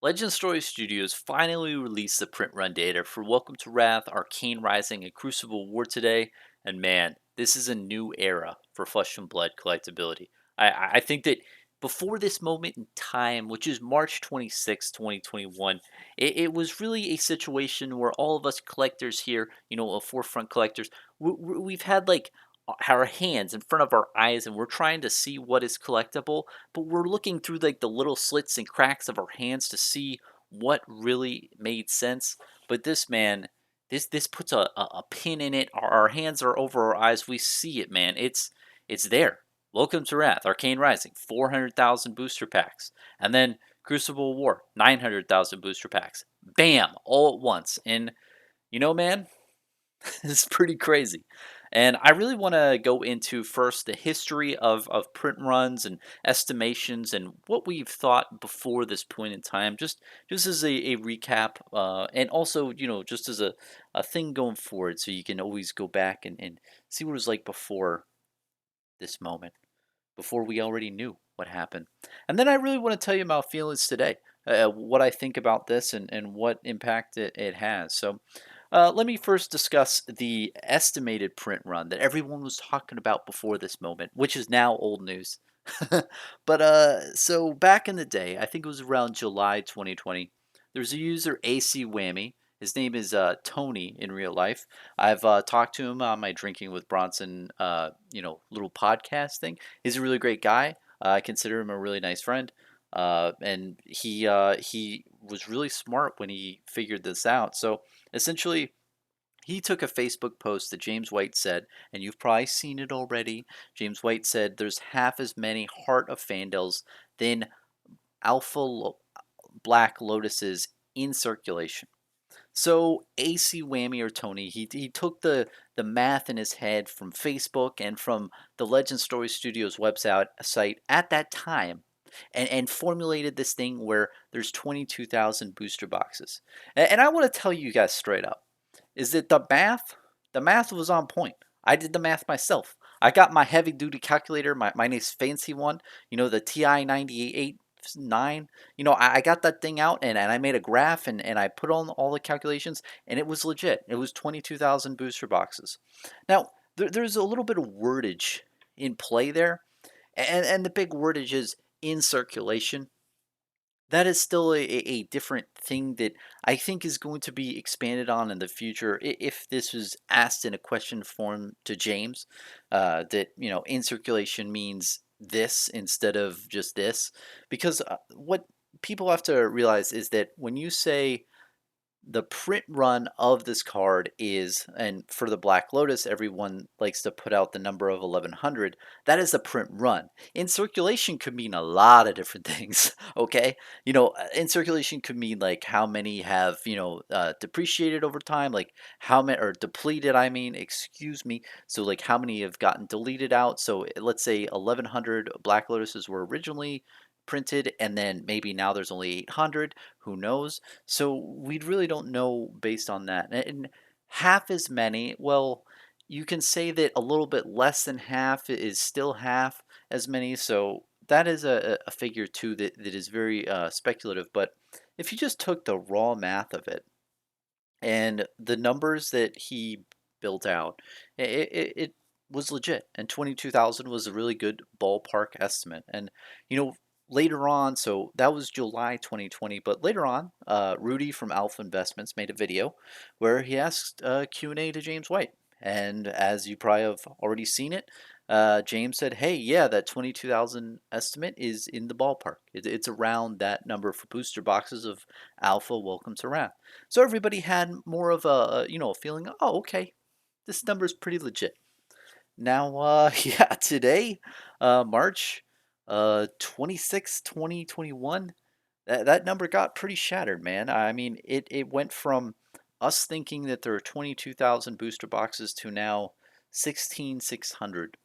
Legend Story Studios finally released the print run data for Welcome to Wrath, Arcane Rising, and Crucible War today, and man, this is a new era for Flesh and Blood collectability. I think that before this moment in time, which is March 26, 2021, it was really a situation where all of us collectors here, forefront collectors, we've had like our hands in front of our eyes and we're trying to see what is collectible, but we're looking through like the little slits and cracks of our hands to see what really made sense. But this man, this puts a pin in it. Our hands are over our eyes. We see it, man. It's there. Welcome to Wrath, Arcane Rising, 400,000 booster packs, and then Crucible War, 900,000 booster packs. Bam, all at once. And man, it's pretty crazy. And I really want to go into first the history of print runs and estimations and what we've thought before this point in time, just as a recap, and also, just as a thing going forward so you can always go back and see what it was like before this moment, before we already knew what happened. And then I really want to tell you my feelings today, what I think about this and what impact it has. So let me first discuss the estimated print run that everyone was talking about before this moment, which is now old news. But so back in the day, I think it was around July 2020, there's a user AC Whammy. His name is Tony in real life. I've talked to him on my Drinking with Bronson, little podcast thing. He's a really great guy. I consider him a really nice friend. And he was really smart when he figured this out. So essentially, he took a Facebook post that James White said, and you've probably seen it already. James White said there's half as many Heart of Fandels than Black Lotuses in circulation. So AC Whammy or Tony, he took the math in his head from Facebook and from the Legend Story Studios website site at that time, and formulated this thing where there's 22,000 booster boxes. And I want to tell you guys straight up, is that the math was on point. I did the math myself. I got my heavy duty calculator, my nice fancy one, the TI 98.9. I got that thing out and I made a graph and I put on all the calculations and it was legit. It was 22,000 booster boxes. Now, there's a little bit of wordage in play there, and the big wordage is in circulation. That is still a different thing that I think is going to be expanded on in the future if this was asked in a question form to James, that, in circulation means this instead of just this. Because what people have to realize is that when you say the print run of this card is, and for the Black Lotus, everyone likes to put out the number of 1100. That is the print run. In circulation could mean a lot of different things. Okay, in circulation could mean like how many have depreciated over time, like how many or depleted. I mean, excuse me. So like how many have gotten deleted out. So let's say 1100 Black Lotuses were originally printed and then maybe now there's only 800, who knows. So we really don't know based on that. And half as many, well, you can say that a little bit less than half is still half as many. So that is a figure too that is very speculative. But if you just took the raw math of it and the numbers that he built out, it was legit. And 22,000 was a really good ballpark estimate. And, later on, so that was July 2020, but later on, Rudy from Alpha Investments made a video where he asked Q&A to James White. And as you probably have already seen it, James said, hey, yeah, that 22,000 estimate is in the ballpark. It's around that number for booster boxes of Alpha Welcome to Wrath. So everybody had more of a feeling, oh, okay, this number is pretty legit. Now, yeah, today, March 26, 2021, that number got pretty shattered, man. I mean, it went from us thinking that there are 22,000 booster boxes to now 16,600.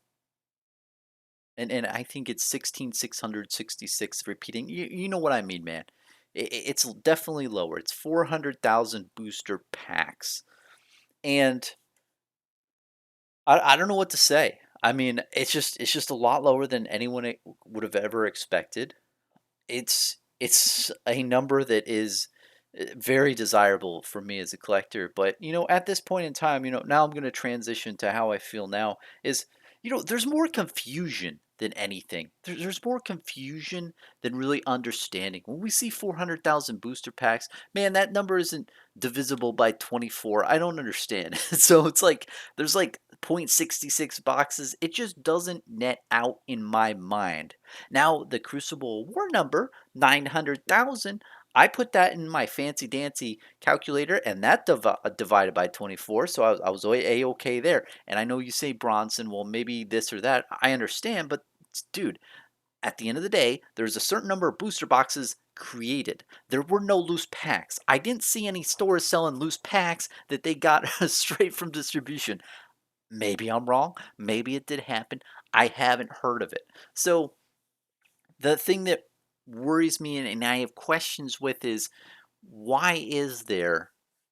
And I think it's 16,666 repeating. You know what I mean, man. It's definitely lower. It's 400,000 booster packs. And I don't know what to say. I mean, it's just a lot lower than anyone would have ever expected. It's It's a number that is very desirable for me as a collector. But, at this point in time, now I'm going to transition to how I feel now is, there's more confusion than anything. There's more confusion than really understanding. When we see 400,000 booster packs, man, that number isn't divisible by 24. I don't understand. So it's like there's like 0.66 boxes. It just doesn't net out in my mind. Now, the Crucible War number, 900,000, I put that in my fancy dancy calculator and that divided by 24. So I was A-okay there. And I know you say Bronson, well, maybe this or that. I understand, but dude, at the end of the day, there's a certain number of booster boxes created. There were no loose packs. I didn't see any stores selling loose packs that they got straight from distribution. Maybe I'm wrong. Maybe it did happen. I haven't heard of it. So the thing that worries me and I have questions with is why is there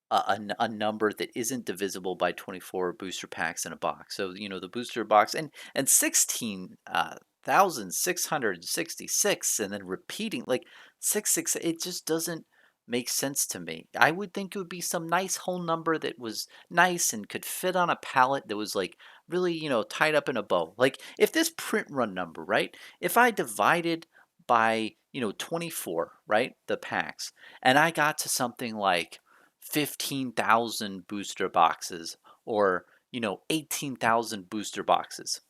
a number that isn't divisible by 24 booster packs in a box? So, the booster box and 16,666 and then repeating like 66, it just doesn't make sense to me. I would think it would be some nice whole number that was nice and could fit on a pallet that was like really, tied up in a bow. Like if this print run number, right? If I divided by, 24, right? The packs, and I got to something like 15,000 booster boxes or, 18,000 booster boxes.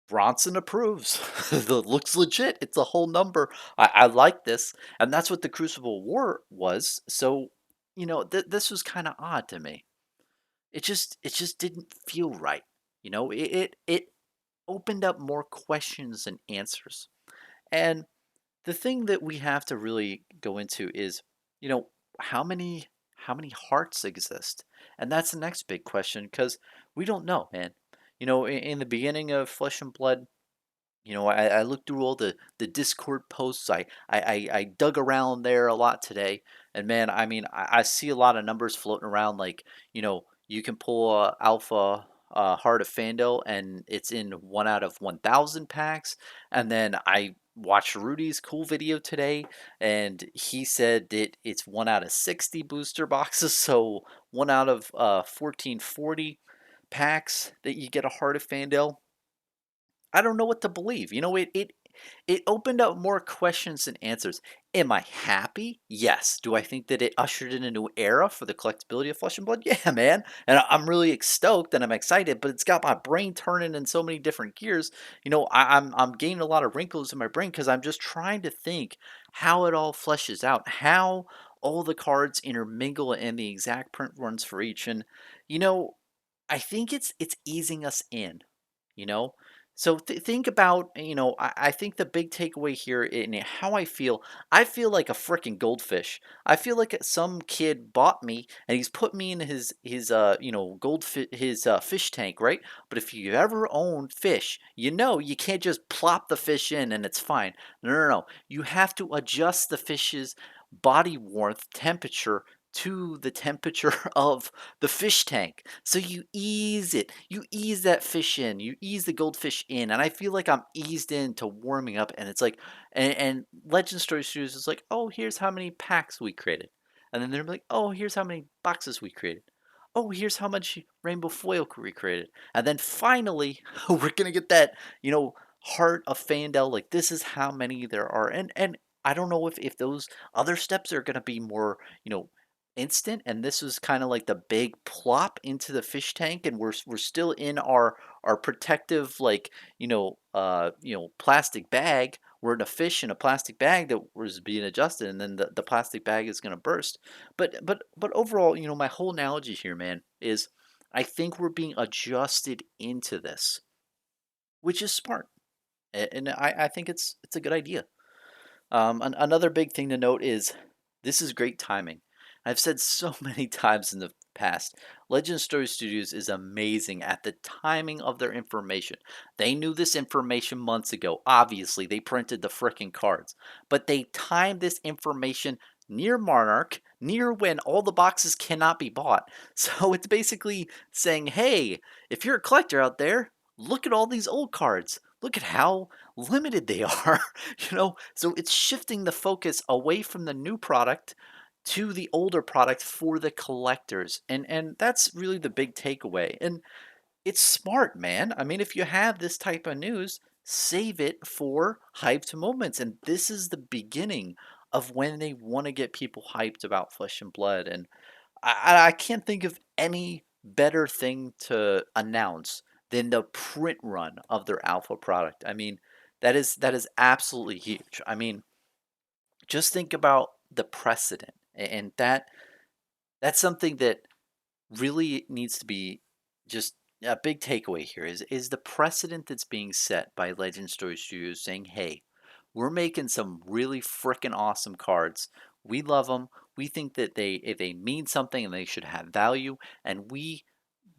Bronson approves. It looks legit. It's a whole number. I like this. And that's what the Crucible War was. So, this was kind of odd to me. It just didn't feel right. It opened up more questions than answers. And the thing that we have to really go into is, you know, how many hearts exist? And that's the next big question because we don't know, man. In the beginning of Flesh and Blood, I looked through all the Discord posts. I dug around there a lot today, and man, I mean, I see a lot of numbers floating around. Like, you can pull a Alpha Heart of Fandel, and it's in 1 out of 1,000 packs. And then I watched Rudy's cool video today, and he said that it's 1 out of 60 booster boxes. So 1 out of 1440 packs that you get a Heart of Fandel. I don't know what to believe. It opened up more questions than answers. Am I happy? Yes. Do I think that it ushered in a new era for the collectability of Flesh and Blood? Yeah, man. And I'm really stoked and I'm excited, but it's got my brain turning in so many different gears. I'm gaining a lot of wrinkles in my brain because I'm just trying to think how it all fleshes out, how all the cards intermingle and the exact print runs for each. And you know, I think it's easing us in, you know? So think about, I think the big takeaway here in how I feel like a freaking goldfish. I feel like some kid bought me and he's put me in his fish tank, right? But if you ever owned fish, you can't just plop the fish in and it's fine. No, no, no. You have to adjust the fish's body warmth temperature to the temperature of the fish tank. So you ease it. You ease that fish in. You ease the goldfish in. And I feel like I'm eased into warming up. And it's like, and Legend Story Studios is like, oh, here's how many packs we created. And then they're like, oh, here's how many boxes we created. Oh, here's how much rainbow foil we created. And then finally, we're going to get that, heart of Fandel. Like, this is how many there are. And I don't know if those other steps are going to be more, instant, and this was kind of like the big plop into the fish tank, and we're still in our protective, like, plastic bag. We're in a fish in a plastic bag that was being adjusted, and then the plastic bag is going to burst. But overall, my whole analogy here, man, is I think we're being adjusted into this, which is smart. And I think it's a good idea. Another big thing to note is this is great timing. I've said so many times in the past, Legend Story Studios is amazing at the timing of their information. They knew this information months ago. Obviously, they printed the frickin' cards. But they timed this information near Monarch, near when all the boxes cannot be bought. So it's basically saying, hey, if you're a collector out there, look at all these old cards. look at how limited they are, So it's shifting the focus away from the new product to the older product for the collectors. And that's really the big takeaway. And it's smart, man. I mean, if you have this type of news, save it for hyped moments. And this is the beginning of when they want to get people hyped about Flesh and Blood. And I can't think of any better thing to announce than the print run of their alpha product. I mean, that is absolutely huge. I mean, just think about the precedent, and that's something that really needs to be just a big takeaway here is the precedent that's being set by Legend Story Studios saying, "Hey, we're making some really freaking awesome cards. We love them. We think that they mean something and they should have value, and we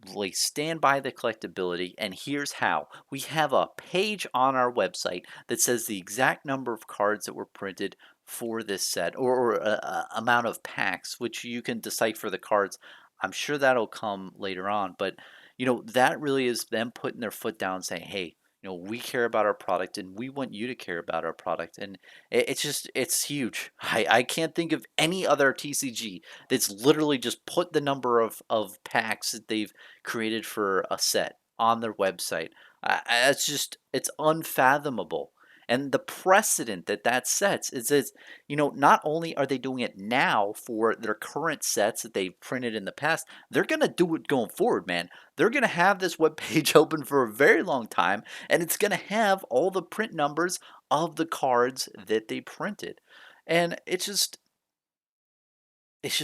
really stand by the collectability, and here's how. We have a page on our website that says the exact number of cards that were printed for this set, or a amount of packs, which you can decipher the cards. I'm sure that'll come later on, but that really is them putting their foot down saying, hey, we care about our product and we want you to care about our product. And it's huge. I can't think of any other TCG that's literally just put the number of packs that they've created for a set on their website. It's unfathomable. And the precedent that sets is, not only are they doing it now for their current sets that they've printed in the past, they're going to do it going forward, man. They're going to have this web page open for a very long time, and it's going to have all the print numbers of the cards that they printed. And it's just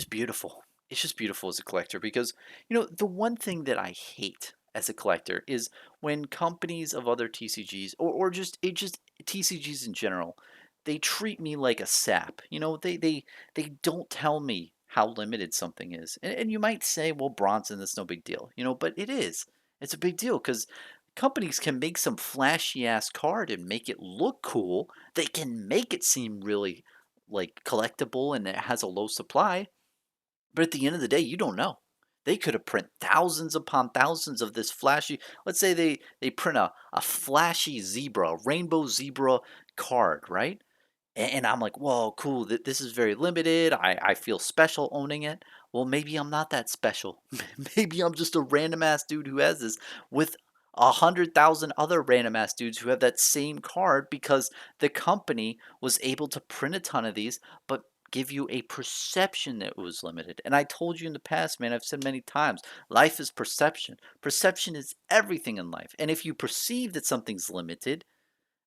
beautiful. It's just beautiful as a collector because, the one thing that I hate as a collector is when companies of other TCGs or just TCGs in general, they treat me like a sap. They don't tell me how limited something is. And you might say, well, Bronson, that's no big deal, but it is. It's a big deal because companies can make some flashy ass card and make it look cool. They can make it seem really like collectible and it has a low supply, but at the end of the day, you don't know. They could have print thousands upon thousands of this flashy. Let's say they print a flashy zebra, a rainbow zebra card, right? And I'm like, whoa, cool. This is very limited. I feel special owning it. Well, maybe I'm not that special. Maybe I'm just a random ass dude who has this with 100,000 other random ass dudes who have that same card because the company was able to print a ton of these, but give you a perception that it was limited. And I told you in the past, man, I've said many times, life is perception. Perception is everything in life. And if you perceive that something's limited,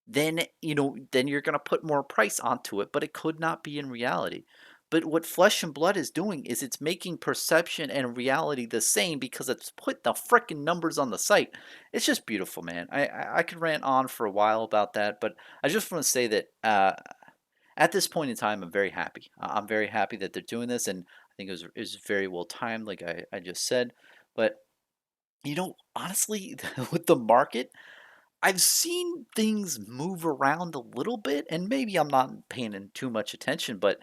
then you're going to put more price onto it, but it could not be in reality. But what Flesh and Blood is doing is it's making perception and reality the same because it's put the freaking numbers on the site. It's just beautiful, man. I could rant on for a while about that, but I just want to say that at this point in time, I'm very happy. I'm very happy that they're doing this, and I think it was very well timed, like I just said. But honestly, with the market, I've seen things move around a little bit, and maybe I'm not paying in too much attention, but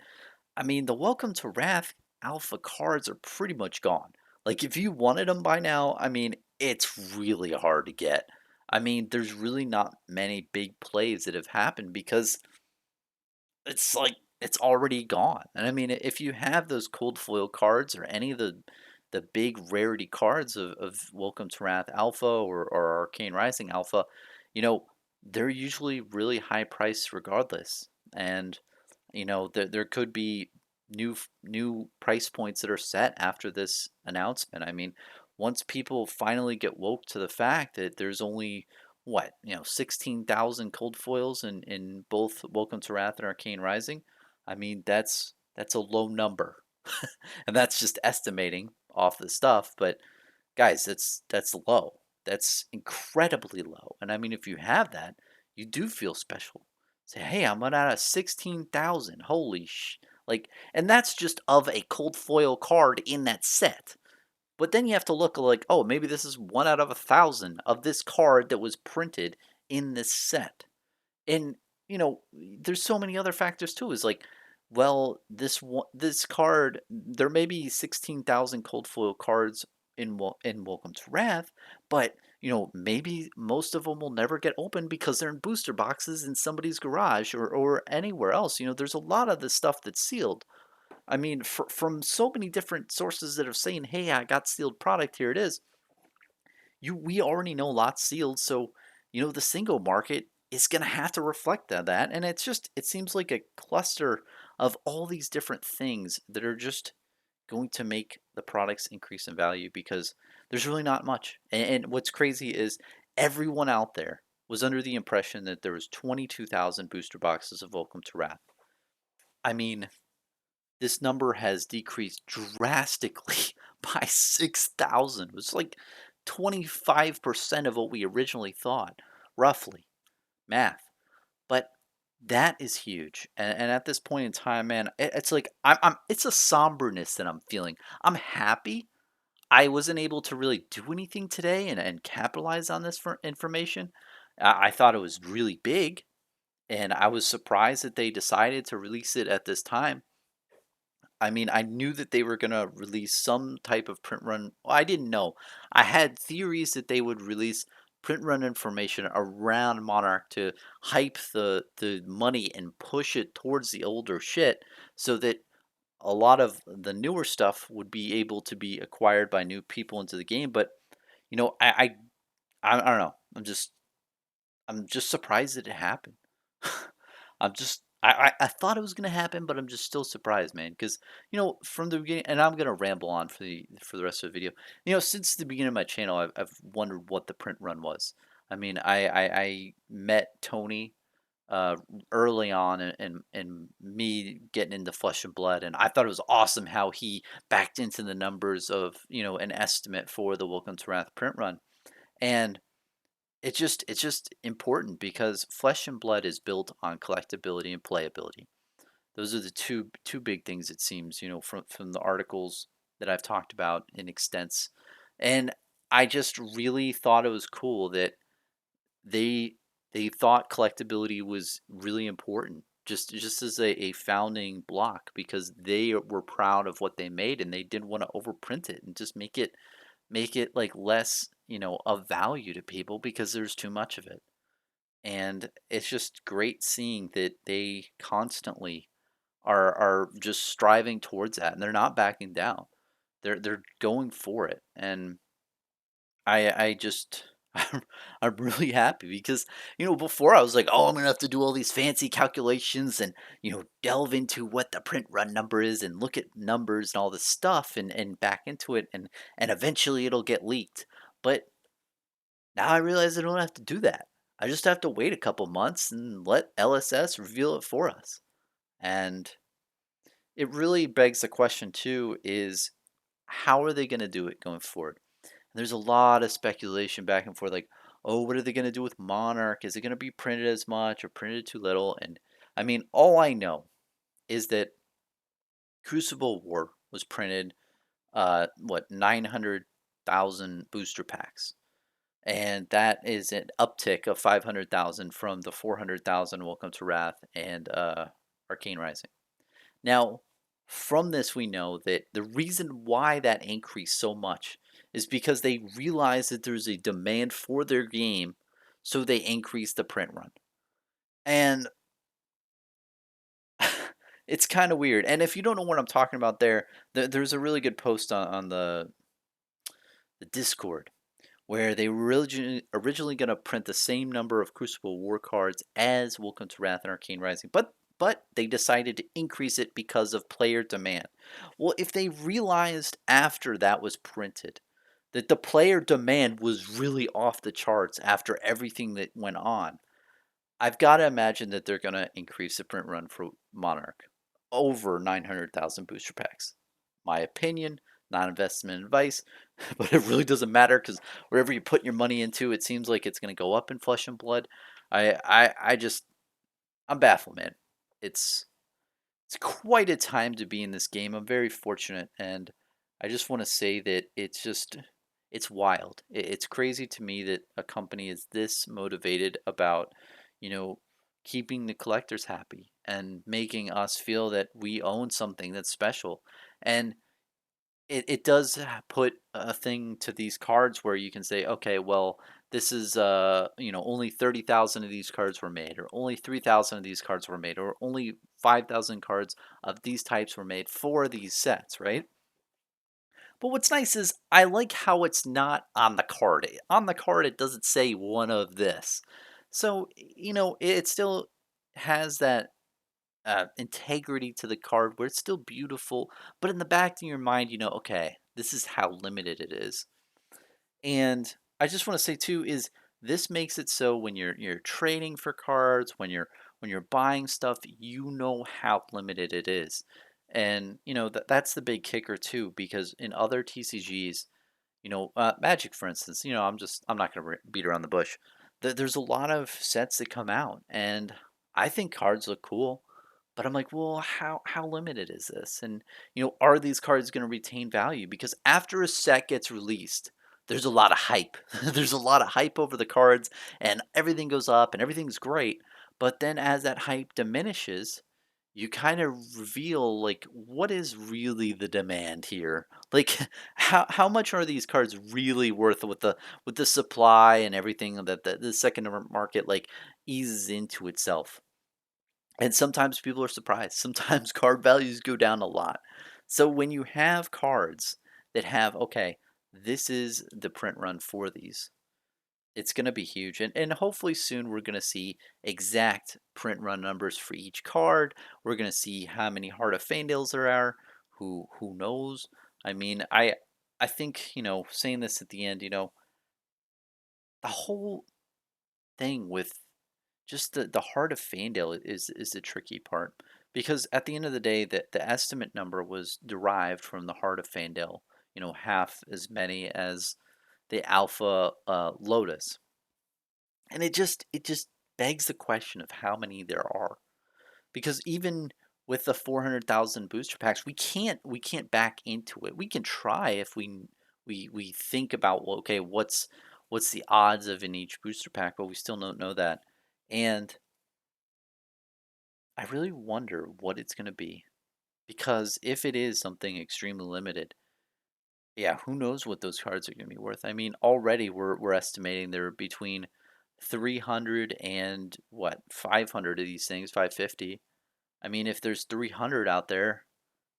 I mean, the Welcome to Wrath alpha cards are pretty much gone. Like, if you wanted them by now, I mean, it's really hard to get. I mean, there's really not many big plays that have happened because it's like it's already gone. And I mean, if you have those cold foil cards or any of the big rarity cards of Welcome to Wrath Alpha or Arcane Rising Alpha, you know, they're usually really high priced regardless. And there could be new price points that are set after this announcement. I mean, once people finally get woke to the fact that there's only 16,000 cold foils in both Welcome to Wrath and Arcane Rising, I mean that's a low number, and that's just estimating off the stuff. But guys, that's low. That's incredibly low. And I mean, if you have that, you do feel special. Say, hey, I'm out of 16,000. Holy like, and that's just of a cold foil card in that set. But then you have to look like, oh, maybe this is 1 out of 1,000 of this card that was printed in this set. And there's so many other factors too. Is like, well, this card, there may be 16,000 cold foil cards in Welcome to Wrath, but maybe most of them will never get opened because they're in booster boxes in somebody's garage or anywhere else. There's a lot of this stuff that's sealed. I mean, from so many different sources that are saying, "Hey, I got sealed product. Here it is." We already know lots sealed, so the single market is going to have to reflect that, and it seems like a cluster of all these different things that are just going to make the products increase in value because there's really not much. And what's crazy is everyone out there was under the impression that there was 22,000 booster boxes of Welcome to Wrath. I mean, this number has decreased drastically by 6,000. It was like 25% of what we originally thought, roughly. Math. But that is huge. And at this point in time, man, it's like it's a somberness that I'm feeling. I'm happy I wasn't able to really do anything today and capitalize on this for information. I thought it was really big, and I was surprised that they decided to release it at this time. I mean, I knew that they were gonna release some type of print run. Well, I didn't know. I had theories that they would release print run information around Monarch to hype the money and push it towards the older shit, so that a lot of the newer stuff would be able to be acquired by new people into the game. But you know, I don't know. I'm just surprised that it happened. I thought it was gonna happen, but I'm just still surprised, man. Because from the beginning, and I'm gonna ramble on for the rest of the video. Since the beginning of my channel, I've wondered what the print run was. I mean, I met Tony early on, and me getting into Flesh and Blood, and I thought it was awesome how he backed into the numbers of an estimate for the Welcome to Wrath print run, and it's just important because Flesh and Blood is built on collectability and playability. Those are the two big things it seems, from the articles that I've talked about in extents. And I just really thought it was cool that they they thought collectability was really important. Just as a founding block because they were proud of what they made and they didn't want to overprint it and just make it like less, of value to people because there's too much of it. And it's just great seeing that they constantly are just striving towards that and they're not backing down. They're going for it. And I just I'm really happy because before I was like, oh, I'm gonna have to do all these fancy calculations and delve into what the print run number is and look at numbers and all this stuff and back into it and eventually it'll get leaked. But now I realize I don't have to do that. I just have to wait a couple months and let LSS reveal it for us. And it really begs the question too is how are they going to do it going forward? And there's a lot of speculation back and forth like, oh, what are they going to do with Monarch? Is it going to be printed as much or printed too little? And I mean, all I know is that Crucible War was printed 900,000 booster packs. And that is an uptick of 500,000 from the 400,000 Welcome to Wrath and Arcane Rising. Now, from this, we know that the reason why that increased so much is because they realized that there's a demand for their game, so they increased the print run. And it's kind of weird. And if you don't know what I'm talking about there's a really good post on the Discord where they were originally going to print the same number of Crucible War cards as Welcome to Wrath and Arcane Rising, but they decided to increase it because of player demand. Well, if they realized after that was printed that the player demand was really off the charts after everything that went on, I've got to imagine that they're going to increase the print run for Monarch over 900,000 booster packs. My opinion, not investment advice, but it really doesn't matter because wherever you put your money into, it seems like it's going to go up in Flesh and Blood. I'm baffled, man. It's it's quite a time to be in this game. I'm very fortunate, and I just want to say that it's wild. It's crazy to me that a company is this motivated about, you know, keeping the collectors happy and making us feel that we own something that's special. And it does put a thing to these cards where you can say, okay, well, this is only 30,000 of these cards were made, or only 3,000 of these cards were made, or only 5,000 cards of these types were made for these sets, right? But what's nice is I like how it's not on the card. On the card, it doesn't say one of this. So, it still has that integrity to the card where it's still beautiful, but in the back of your mind, okay, this is how limited it is. And I just want to say too is this makes it so when you're trading for cards, when you're buying stuff, you know how limited it is. And that's the big kicker too, because in other TCGs, Magic, for instance, I'm not going to beat around the bush. There's a lot of sets that come out, and I think cards look cool, but I'm like, well, how limited is this? And are these cards going to retain value? Because after a set gets released, there's a lot of hype. There's a lot of hype over the cards, and everything goes up, and everything's great. But then as that hype diminishes, you kind of reveal like what is really the demand here. Like how much are these cards really worth with the supply and everything that the second market like eases into itself. And sometimes people are surprised. Sometimes card values go down a lot. So when you have cards that have, okay, this is the print run for these, it's going to be huge. And hopefully soon we're going to see exact print run numbers for each card. We're going to see how many Heart of Fandales there are. Who knows? I mean, I think, saying this at the end, the whole thing with just the Heart of Fandale is the tricky part. Because at the end of the day, the estimate number was derived from the Heart of Fandale, half as many as the Alpha Lotus. And it just begs the question of how many there are. Because even with the 400,000 booster packs, we can't back into it. We can try if we think about, well, okay, what's the odds of in each booster pack, but we still don't know that. And I really wonder what it's going to be. Because if it is something extremely limited, yeah, who knows what those cards are going to be worth. I mean, already we're estimating they're between 300 and what, 500 of these things, 550. I mean, if there's 300 out there,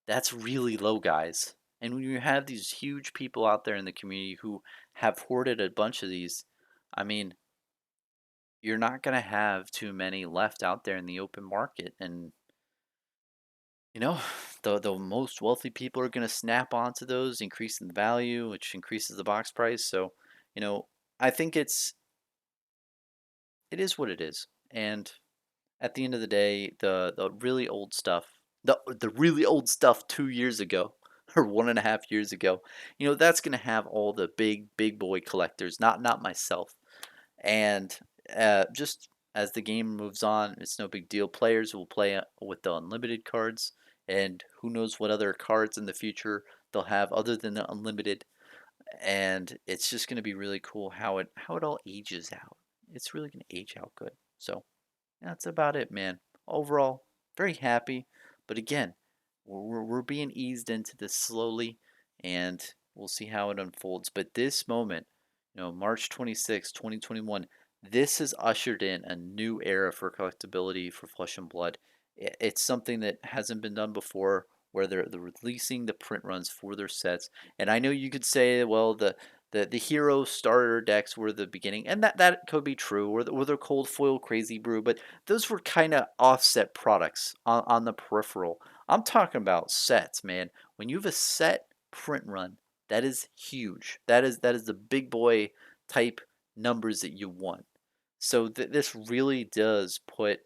that's really low, guys. And when you have these huge people out there in the community who have hoarded a bunch of these, I mean, you're not going to have too many left out there in the open market. And you know, the most wealthy people are going to snap onto those, increasing the value, which increases the box price. So, you know, I think it is what it is. And at the end of the day, the really old stuff, the really old stuff 2 years ago or 1.5 years ago, that's going to have all the big boy collectors, not myself. And just as the game moves on, it's no big deal. Players will play with the unlimited cards, and who knows what other cards in the future they'll have other than the unlimited. And it's just going to be really cool how it all ages out. It's really going to age out good. So that's about it, man. Overall, very happy. But again, we're being eased into this slowly, and we'll see how it unfolds. But this moment, March 26, 2021, this has ushered in a new era for collectability for Flesh and Blood. It's something that hasn't been done before, where they're releasing the print runs for their sets. And I know you could say, well, the hero starter decks were the beginning, and that could be true, or the cold foil crazy brew, but those were kind of offset products on the peripheral. I'm talking about sets, man. When you have a set print run, that is huge. That is the big boy type numbers that you want. So this really does put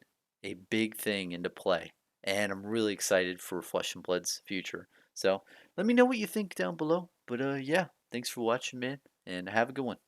a big thing into play, and I'm really excited for Flesh and Blood's future. So let me know what you think down below. But yeah, thanks for watching, man, and have a good one.